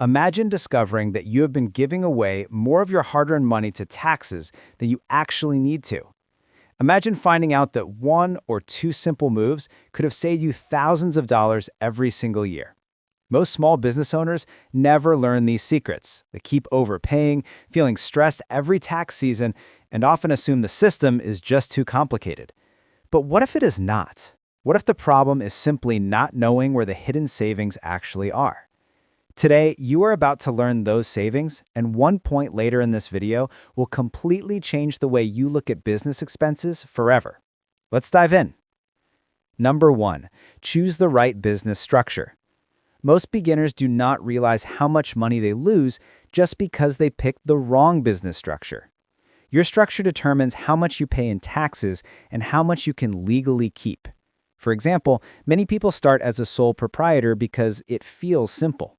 Imagine discovering that you have been giving away more of your hard-earned money to taxes than you actually need to. Imagine finding out that one or two simple moves could have saved you thousands of dollars every single year. Most small business owners never learn these secrets. They keep overpaying, feeling stressed every tax season, and often assume the system is just too complicated. But what if it is not? What if the problem is simply not knowing where the hidden savings actually are? Today, you are about to learn those savings, and one point later in this video will completely change the way you look at business expenses forever. Let's dive in. Number 1. Choose the right business structure. Most beginners do not realize how much money they lose just because they picked the wrong business structure. Your structure determines how much you pay in taxes and how much you can legally keep. For example, many people start as a sole proprietor because it feels simple.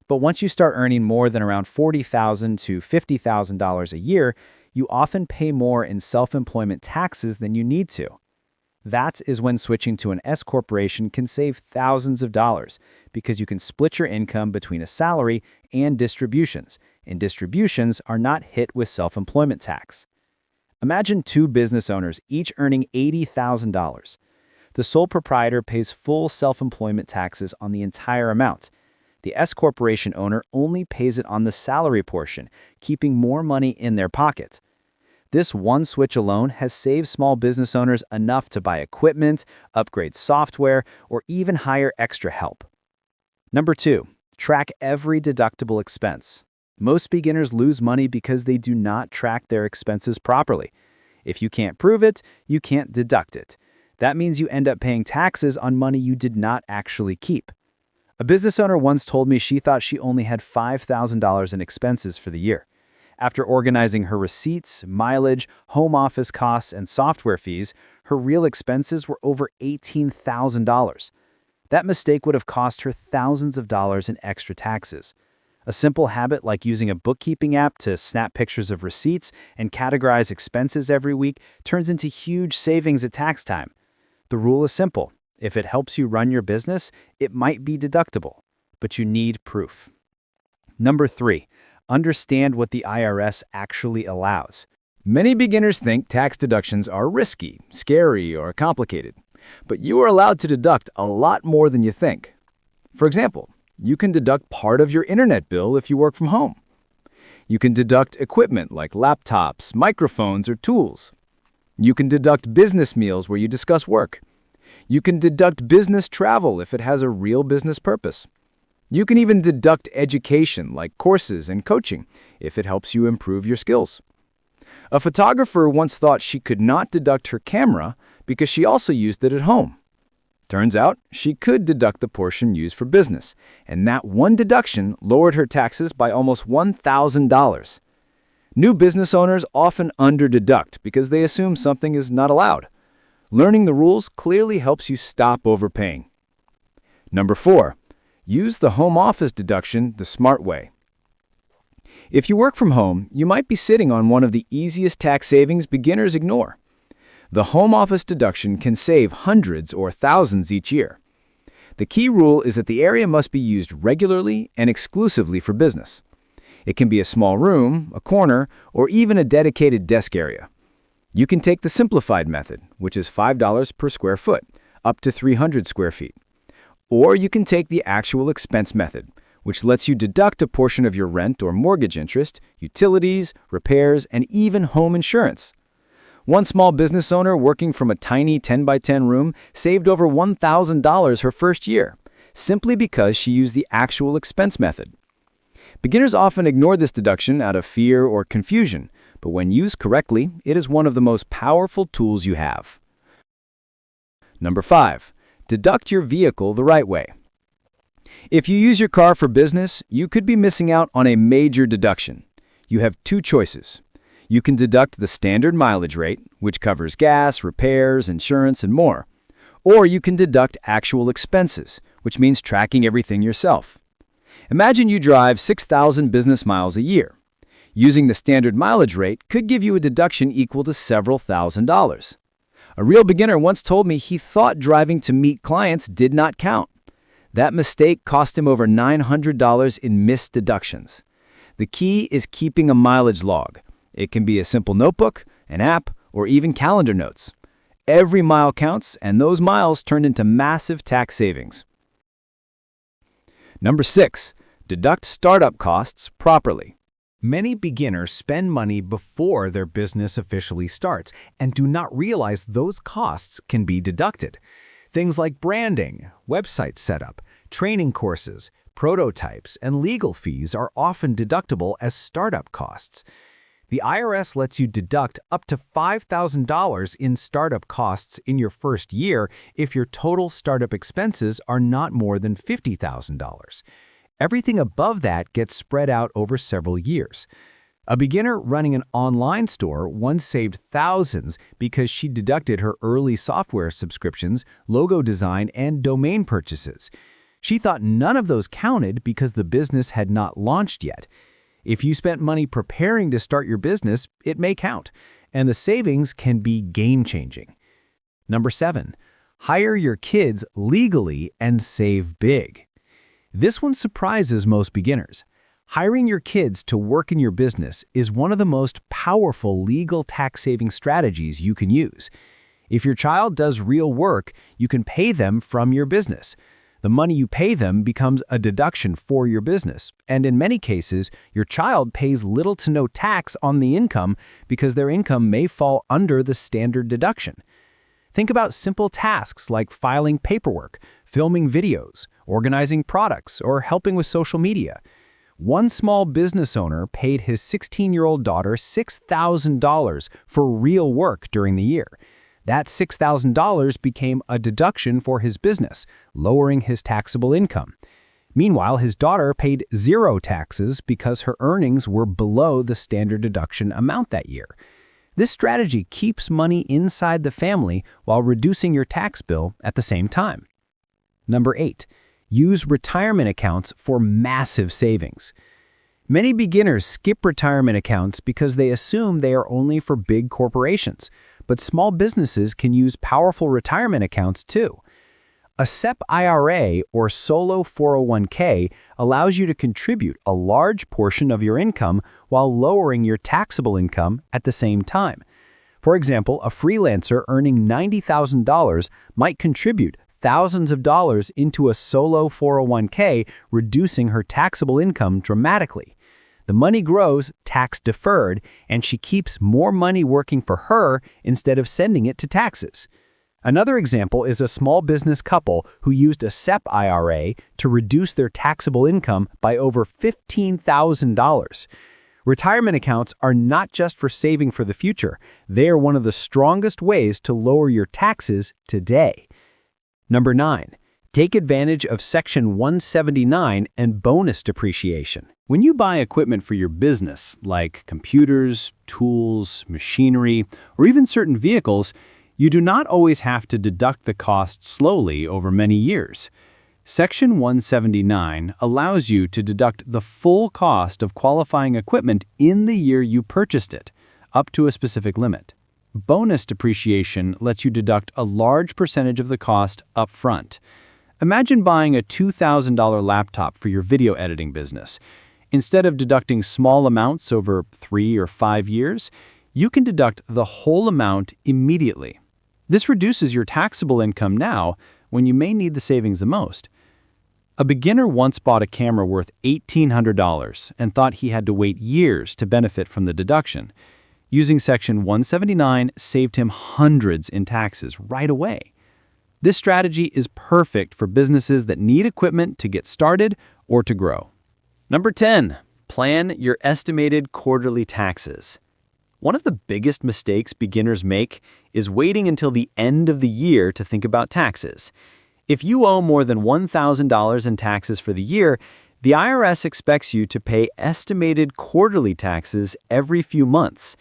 But once you start earning more than around $40,000 to $50,000 a year, you often pay more in self-employment taxes than you need to. That is when switching to an S corporation can save thousands of dollars because you can split your income between a salary and distributions, and distributions are not hit with self-employment tax. Imagine two business owners each earning $80,000. The sole proprietor pays full self-employment taxes on the entire amount. The S corporation owner only pays it on the salary portion, keeping more money in their pocket. This one switch alone has saved small business owners enough to buy equipment, upgrade software, or even hire extra help. Number 2, track every deductible expense. Most beginners lose money because they do not track their expenses properly. If you can't prove it, you can't deduct it. That means you end up paying taxes on money you did not actually keep. A business owner once told me she thought she only had $5,000 in expenses for the year. After organizing her receipts, mileage, home office costs, and software fees, her real expenses were over $18,000. That mistake would have cost her thousands of dollars in extra taxes. A simple habit like using a bookkeeping app to snap pictures of receipts and categorize expenses every week turns into huge savings at tax time. The rule is simple. If it helps you run your business, it might be deductible, but you need proof. Number 3, understand what the IRS actually allows. Many beginners think tax deductions are risky, scary, or complicated, but you are allowed to deduct a lot more than you think. For example, you can deduct part of your internet bill if you work from home. You can deduct equipment like laptops, microphones, or tools. You can deduct business meals where you discuss work. You can deduct business travel if it has a real business purpose. You can even deduct education like courses and coaching if it helps you improve your skills. A photographer once thought she could not deduct her camera because she also used it at home. Turns out she could deduct the portion used for business, and that one deduction lowered her taxes by almost $1,000. New business owners often under-deduct because they assume something is not allowed. Learning the rules clearly helps you stop overpaying. Number 4, use the home office deduction the smart way. If you work from home, you might be sitting on one of the easiest tax savings beginners ignore. The home office deduction can save hundreds or thousands each year. The key rule is that the area must be used regularly and exclusively for business. It can be a small room, a corner, or even a dedicated desk area. You can take the simplified method, which is $5 per square foot, up to 300 square feet. Or you can take the actual expense method, which lets you deduct a portion of your rent or mortgage interest, utilities, repairs, and even home insurance. One small business owner working from a tiny 10-by-10 room saved over $1,000 her first year, simply because she used the actual expense method. Beginners often ignore this deduction out of fear or confusion, but when used correctly, it is one of the most powerful tools you have. Number 5, deduct your vehicle the right way. If you use your car for business, you could be missing out on a major deduction. You have two choices. You can deduct the standard mileage rate, which covers gas, repairs, insurance, and more. Or you can deduct actual expenses, which means tracking everything yourself. Imagine you drive 6,000 business miles a year. Using the standard mileage rate could give you a deduction equal to several $1,000s. A real beginner once told me he thought driving to meet clients did not count. That mistake cost him over $900 in missed deductions. The key is keeping a mileage log. It can be a simple notebook, an app, or even calendar notes. Every mile counts, and those miles turn into massive tax savings. Number 6, deduct startup costs properly. Many beginners spend money before their business officially starts and do not realize those costs can be deducted. Things like branding, website setup, training courses, prototypes, and legal fees are often deductible as startup costs. The IRS lets you deduct up to $5,000 in startup costs in your first year if your total startup expenses are not more than $50,000. Everything above that gets spread out over several years. A beginner running an online store once saved thousands because she deducted her early software subscriptions, logo design, and domain purchases. She thought none of those counted because the business had not launched yet. If you spent money preparing to start your business, it may count, and the savings can be game-changing. Number 7, hire your kids legally and save big. This one surprises most beginners. Hiring your kids to work in your business is one of the most powerful legal tax-saving strategies you can use. If your child does real work, you can pay them from your business. The money you pay them becomes a deduction for your business, and in many cases, your child pays little to no tax on the income because their income may fall under the standard deduction. Think about simple tasks like filing paperwork, filming videos, organizing products, or helping with social media. One small business owner paid his 16-year-old daughter $6,000 for real work during the year. That $6,000 became a deduction for his business, lowering his taxable income. Meanwhile, his daughter paid zero taxes because her earnings were below the standard deduction amount that year. This strategy keeps money inside the family while reducing your tax bill at the same time. Number 8, use retirement accounts for massive savings. Many beginners skip retirement accounts because they assume they are only for big corporations, but small businesses can use powerful retirement accounts too. A SEP IRA or solo 401k allows you to contribute a large portion of your income while lowering your taxable income at the same time. For example, a freelancer earning $90,000 might contribute thousands of dollars into a solo 401k, reducing her taxable income dramatically. The money grows tax deferred, and she keeps more money working for her instead of sending it to taxes. Another example is a small business couple who used a SEP IRA to reduce their taxable income by over $15,000. Retirement accounts are not just for saving for the future. They are one of the strongest ways to lower your taxes today. Number 9, take advantage of Section 179 and bonus depreciation. When you buy equipment for your business, like computers, tools, machinery, or even certain vehicles, you do not always have to deduct the cost slowly over many years. Section 179 allows you to deduct the full cost of qualifying equipment in the year you purchased it, up to a specific limit. Bonus depreciation lets you deduct a large percentage of the cost up front. Imagine buying a $2,000 laptop for your video editing business. Instead of deducting small amounts over 3 or 5 years, you can deduct the whole amount immediately. This reduces your taxable income now when you may need the savings the most. A beginner once bought a camera worth $1,800 and thought he had to wait years to benefit from the deduction. Using Section 179 saved him hundreds in taxes right away. This strategy is perfect for businesses that need equipment to get started or to grow. Number 10, plan your estimated quarterly taxes. One of the biggest mistakes beginners make is waiting until the end of the year to think about taxes. If you owe more than $1,000 in taxes for the year, the IRS expects you to pay estimated quarterly taxes every few months.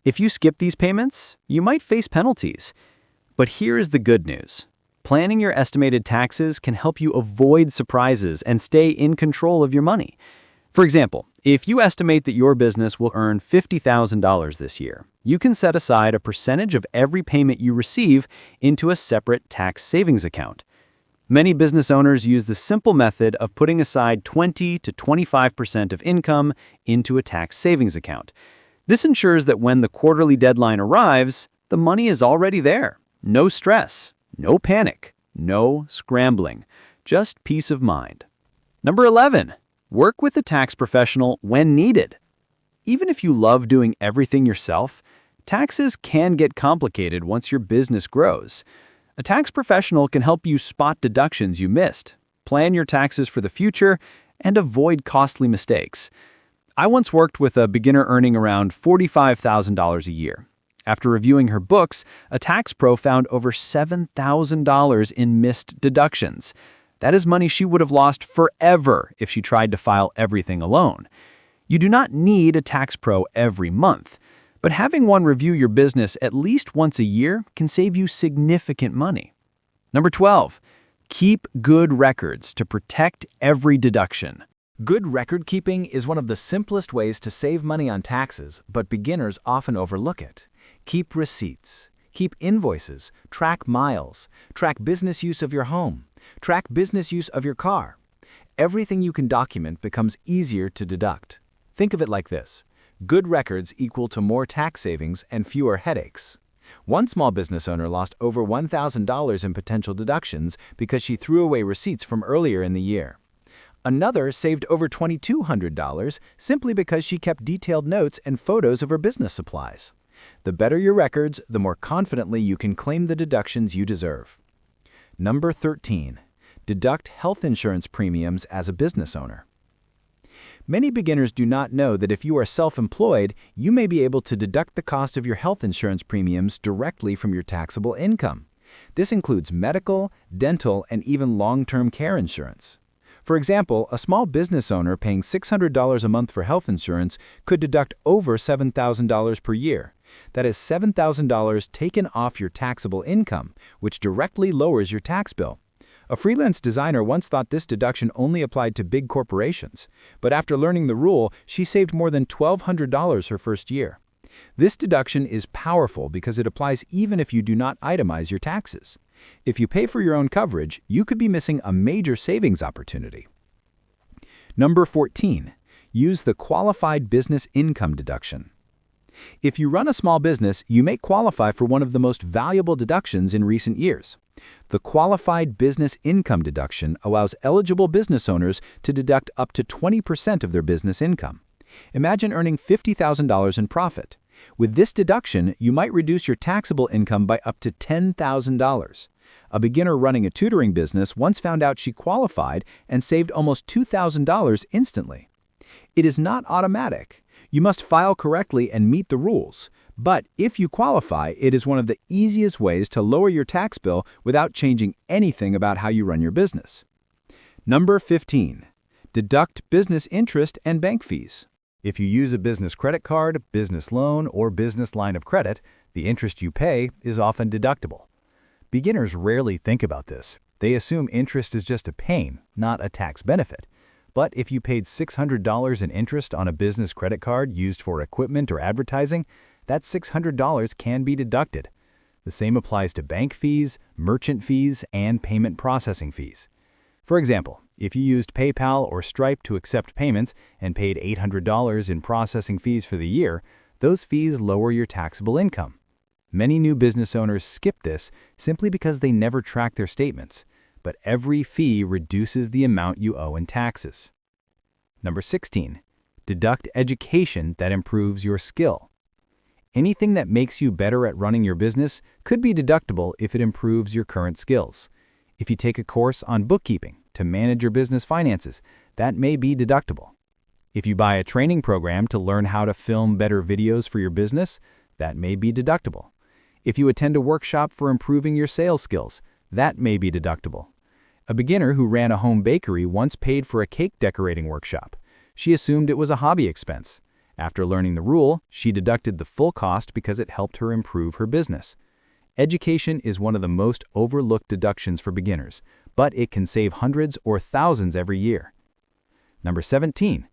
If you skip these payments, you might face penalties. But here is the good news. Planning your estimated taxes can help you avoid surprises and stay in control of your money. For example, if you estimate that your business will earn $50,000 this year, you can set aside a percentage of every payment you receive into a separate tax savings account. Many business owners use the simple method of putting aside 20 to 25% of income into a tax savings account. This ensures that when the quarterly deadline arrives, the money is already there. No stress, no panic, no scrambling, just peace of mind. Number 11, work with a tax professional when needed. Even if you love doing everything yourself, taxes can get complicated once your business grows. A tax professional can help you spot deductions you missed, plan your taxes for the future, and avoid costly mistakes. I once worked with a beginner earning around $45,000 a year. After reviewing her books, a tax pro found over $7,000 in missed deductions. That is money she would have lost forever if she tried to file everything alone. You do not need a tax pro every month, but having one review your business at least once a year can save you significant money. Number 12, keep good records to protect every deduction. Good record keeping is one of the simplest ways to save money on taxes, but beginners often overlook it. Keep receipts, keep invoices, track miles, track business use of your home, track business use of your car. Everything you can document becomes easier to deduct. Think of it like this. Good records equal to more tax savings and fewer headaches. One small business owner lost over $1,000 in potential deductions because she threw away receipts from earlier in the year. Another saved over $2,200 simply because she kept detailed notes and photos of her business supplies. The better your records, the more confidently you can claim the deductions you deserve. Number 13. Deduct health insurance premiums as a business owner. Many beginners do not know that if you are self-employed, you may be able to deduct the cost of your health insurance premiums directly from your taxable income. This includes medical, dental, and even long-term care insurance. For example, a small business owner paying $600 a month for health insurance could deduct over $7,000 per year. That is $7,000 taken off your taxable income, which directly lowers your tax bill. A freelance designer once thought this deduction only applied to big corporations, but after learning the rule, she saved more than $1,200 her first year. This deduction is powerful because it applies even if you do not itemize your taxes. If you pay for your own coverage, you could be missing a major savings opportunity. Number 14. Use the qualified business income deduction. If you run a small business, you may qualify for one of the most valuable deductions in recent years. The qualified business income deduction allows eligible business owners to deduct up to 20% of their business income. Imagine earning $50,000 in profit. With this deduction, you might reduce your taxable income by up to $10,000. A beginner running a tutoring business once found out she qualified and saved almost $2,000 instantly. It is not automatic. You must file correctly and meet the rules. But if you qualify, it is one of the easiest ways to lower your tax bill without changing anything about how you run your business. Number 15. Deduct business interest and bank fees. If you use a business credit card, business loan, or business line of credit, the interest you pay is often deductible. Beginners rarely think about this. They assume interest is just a pain, not a tax benefit. But if you paid $600 in interest on a business credit card used for equipment or advertising, that $600 can be deducted. The same applies to bank fees, merchant fees, and payment processing fees. For example, if you used PayPal or Stripe to accept payments and paid $800 in processing fees for the year, those fees lower your taxable income. Many new business owners skip this simply because they never track their statements, but every fee reduces the amount you owe in taxes. Number 16. Deduct education that improves your skill. Anything that makes you better at running your business could be deductible if it improves your current skills. If you take a course on bookkeeping to manage your business finances, that may be deductible. If you buy a training program to learn how to film better videos for your business, that may be deductible. If you attend a workshop for improving your sales skills, that may be deductible. A beginner who ran a home bakery once paid for a cake decorating workshop. She assumed it was a hobby expense. After learning the rule, she deducted the full cost because it helped her improve her business. Education is one of the most overlooked deductions for beginners, but it can save hundreds or thousands every year. Number 17.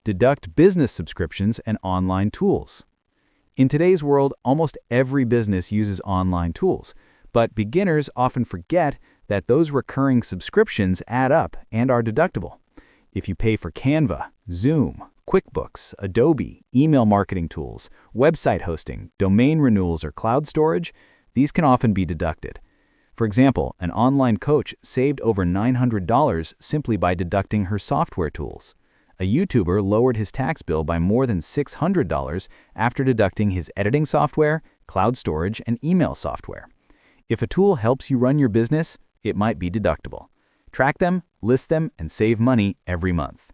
Deduct business subscriptions and online tools. In today's world, almost every business uses online tools, but beginners often forget that those recurring subscriptions add up and are deductible. If you pay for Canva, Zoom, QuickBooks, Adobe, email marketing tools, website hosting, domain renewals, or cloud storage, these can often be deducted. For example, an online coach saved over $900 simply by deducting her software tools. A YouTuber lowered his tax bill by more than $600 after deducting his editing software, cloud storage, and email software. If a tool helps you run your business, it might be deductible. Track them, list them, and save money every month.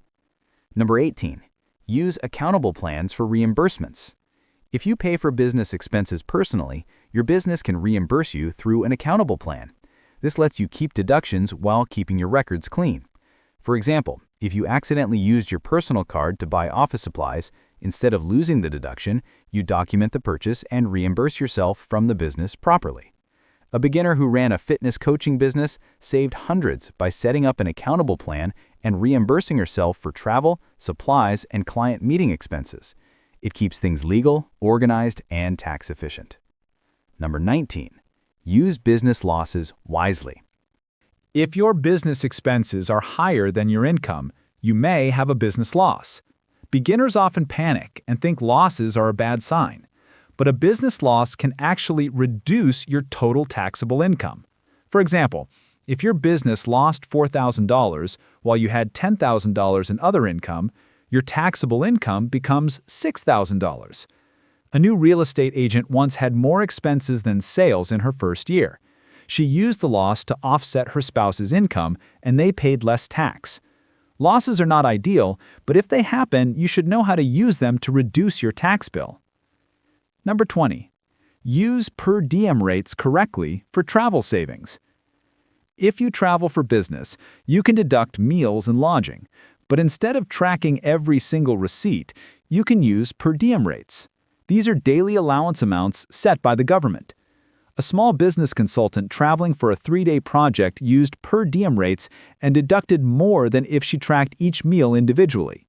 Number 18. Use accountable plans for reimbursements. If you pay for business expenses personally, your business can reimburse you through an accountable plan. This lets you keep deductions while keeping your records clean. For example, if you accidentally used your personal card to buy office supplies, instead of losing the deduction, you document the purchase and reimburse yourself from the business properly. A beginner who ran a fitness coaching business saved hundreds by setting up an accountable plan and reimbursing herself for travel, supplies, and client meeting expenses. It keeps things legal, organized, and tax efficient. Number 19. Use business losses wisely. If your business expenses are higher than your income, you may have a business loss. Beginners often panic and think losses are a bad sign, but a business loss can actually reduce your total taxable income. For example, if your business lost $4,000 while you had $10,000 in other income, your taxable income becomes $6,000. A new real estate agent once had more expenses than sales in her first year. She used the loss to offset her spouse's income, and they paid less tax. Losses are not ideal, but if they happen, you should know how to use them to reduce your tax bill. Number 20. Use per diem rates correctly for travel savings. If you travel for business, you can deduct meals and lodging, but instead of tracking every single receipt, you can use per diem rates. These are daily allowance amounts set by the government. A small business consultant traveling for a 3-day project used per diem rates and deducted more than if she tracked each meal individually.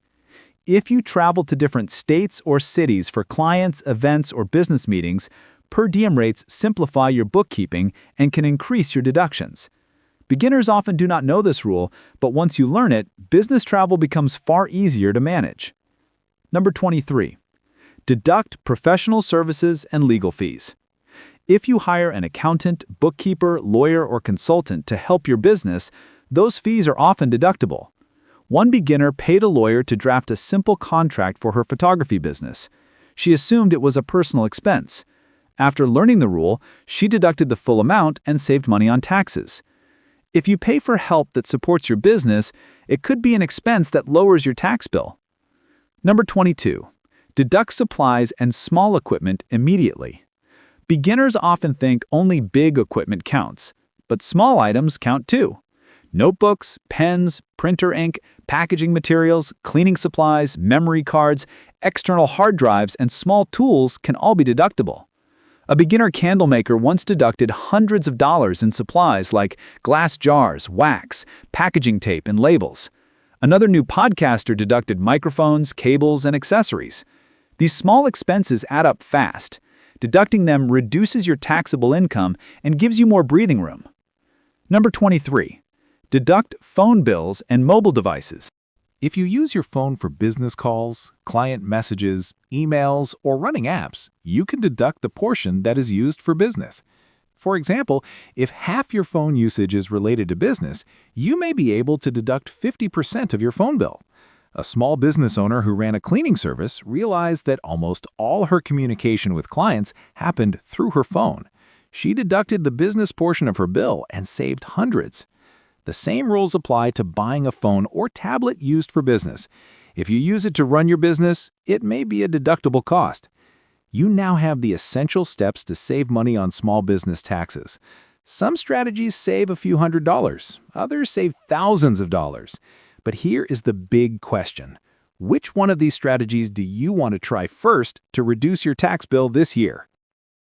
If you travel to different states or cities for clients, events, or business meetings, per diem rates simplify your bookkeeping and can increase your deductions. Beginners often do not know this rule, but once you learn it, business travel becomes far easier to manage. Number 23. Deduct professional services and legal fees. If you hire an accountant, bookkeeper, lawyer, or consultant to help your business, those fees are often deductible. One beginner paid a lawyer to draft a simple contract for her photography business. She assumed it was a personal expense. After learning the rule, she deducted the full amount and saved money on taxes. If you pay for help that supports your business, it could be an expense that lowers your tax bill. Number 22. Deduct supplies and small equipment immediately. Beginners often think only big equipment counts, but small items count too. Notebooks, pens, printer ink, packaging materials, cleaning supplies, memory cards, external hard drives, and small tools can all be deductible. A beginner candle maker once deducted hundreds of dollars in supplies like glass jars, wax, packaging tape, and labels. Another new podcaster deducted microphones, cables, and accessories. These small expenses add up fast. Deducting them reduces your taxable income and gives you more breathing room. Number 23. Deduct phone bills and mobile devices. If you use your phone for business calls, client messages, emails, or running apps, you can deduct the portion that is used for business. For example, if half your phone usage is related to business, you may be able to deduct 50% of your phone bill. A small business owner who ran a cleaning service realized that almost all her communication with clients happened through her phone. She deducted the business portion of her bill and saved hundreds. The same rules apply to buying a phone or tablet used for business. If you use it to run your business, it may be a deductible cost. You now have the essential steps to save money on small business taxes. Some strategies save a few $100s, others save thousands of dollars. But here is the big question. Which one of these strategies do you want to try first to reduce your tax bill this year?